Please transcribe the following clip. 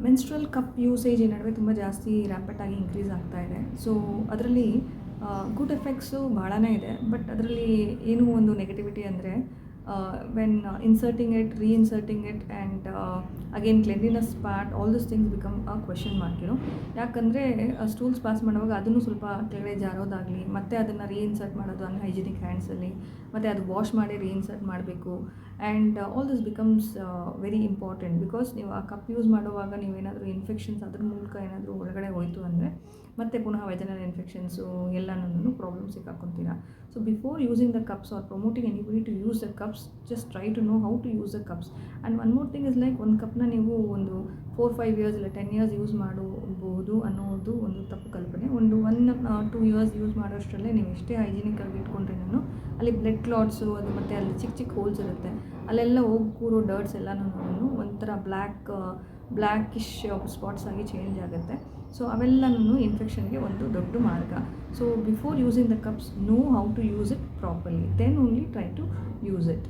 Menstrual cup usage ಈ ನಡುವೆ ತುಂಬ ಜಾಸ್ತಿ ರ್ಯಾಂಪೆಟಾಗಿ ಇನ್ಕ್ರೀಸ್ ಆಗ್ತಾ ಇದೆ. ಸೊ ಅದರಲ್ಲಿ ಗುಡ್ ಎಫೆಕ್ಟ್ಸು ಭಾಳನೇ ಇದೆ. ಬಟ್ ಅದರಲ್ಲಿ ಏನು ಒಂದು ನೆಗೆಟಿವಿಟಿ ಅಂದರೆ when inserting it, reinserting it and again cleanliness part, all this things become a question mark. ಯಾಕಂದರೆ ಸ್ಟೂಲ್ಸ್ ಪಾಸ್ ಮಾಡುವಾಗ ಅದನ್ನು ಸ್ವಲ್ಪ ಕೆಳಗಡೆ ಜಾರೋದಾಗಲಿ, ಮತ್ತು ಅದನ್ನು ರೀಇನ್ಸರ್ಟ್ ಮಾಡೋದು ಅನ್ಹೈಜಿನಿಕ್ ಹ್ಯಾಂಡ್ಸಲ್ಲಿ, ಮತ್ತು ಅದು ವಾಶ್ ಮಾಡಿ ರೀಇನ್ಸರ್ಟ್ ಮಾಡಬೇಕು. And all this becomes very important. Because ನೀವು ಆ ಕಪ್ ಯೂಸ್ ಮಾಡುವಾಗ ನೀವೇನಾದರೂ ಇನ್ಫೆಕ್ಷನ್ಸ್ ಅದ್ರ ಮೂಲಕ ಏನಾದರೂ ಒಳಗಡೆ ಹೋಯಿತು ಅಂದರೆ ಮತ್ತೆ ಪುನಃ ವೆಜನಲ್ ಇನ್ಫೆಕ್ಷನ್ಸು ಎಲ್ಲನೂ ಪ್ರಾಬ್ಲಮ್ ಸಿಕ್ಕಾಕೊತೀರಾ. So before using the cups or promoting anybody to use the cups, just try to know how to use the cups. And one more thing is like, ಒಂದು ಕಪ್ನ ನೀವು ಒಂದು 4-5 ಇಯರ್ಸ್ ಇಲ್ಲ 10 years use ಮಾಡಬಹುದು ಅನ್ನೋದು ಒಂದು ತಪ್ಪು ಕಲ್ಪನೆ. ಒಂದು 1-2 ಇಯರ್ಸ್ ಯೂಸ್ ಮಾಡೋಷ್ಟರಲ್ಲೇ ನೀವು ಎಷ್ಟೇ ಹೈಜಿನಿಕ್ ಆಗಿ ಇಟ್ಕೊಂಡ್ರೆ ಅಲ್ಲಿ ಬ್ಲಡ್ ಕ್ಲಾಟ್ಸು, ಅದು ಮತ್ತು ಅಲ್ಲಿ ಚಿಕ್ಕ ಚಿಕ್ಕ ಹೋಲ್ಸ್ ಇರುತ್ತೆ, ಅಲ್ಲೆಲ್ಲ ಹೋಗಿ ಕೂರೋ ಡರ್ಟ್ಸ್ ಎಲ್ಲನೂ ಒಂಥರ ಬ್ಲ್ಯಾಕಿಶ್ ಸ್ಪಾಟ್ಸ್ ಆಗಿ ಚೇಂಜ್ ಆಗುತ್ತೆ. ಸೊ ಅವೆಲ್ಲನೂ ಇನ್ಫೆಕ್ಷನ್ಗೆ ಒಂದು ದೊಡ್ಡ ಮಾರ್ಗ. So before using the cups, know how to use it properly, then only try to use it.